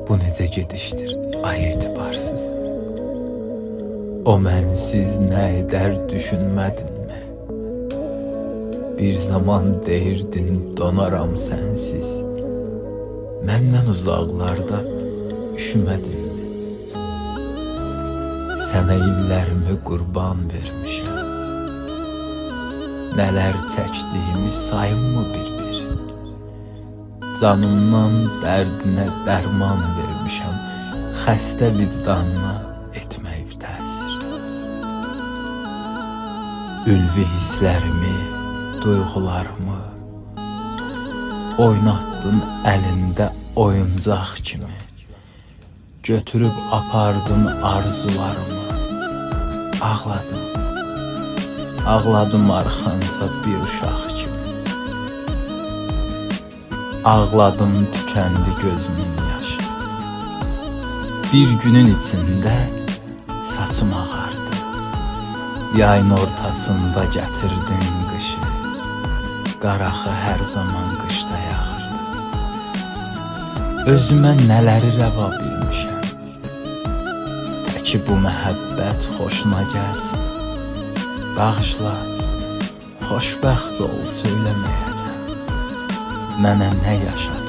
Bu necə gedişdir, ay etibarsız. O mənsiz nə edər düşünmədinmi? Bir zaman deyirdin donaram sənsiz. Məndən uzaqlarda üşümədinmi? Sənə illərimi qurban vermişəm. Nələr çəkdiyimi sayınmı bir-bir? Canımdan dərdinə dərman vermişəm. Xəstə vicdanına etməyib təsir. Ülvi hisslərimi, duyğularımı oynatdın əlində oyuncaq kimi. Götürüb apardın arzularımı. Ağladım, ağladım arxanca bir uşaq kimi. Ağladım, tükəndi gözümün yaşı. Bir günün içində saçım ağardı. Yayın ortasında gətirdin qışı. Qaraxı hər zaman qışda yağırdı. Özümə nələri rəva bilmişəm. Təki bu məhəbbət xoşuna gəlsin. Bağışla, xoşbəxt ol, söyləməyəcəm. Mənə nə yaşat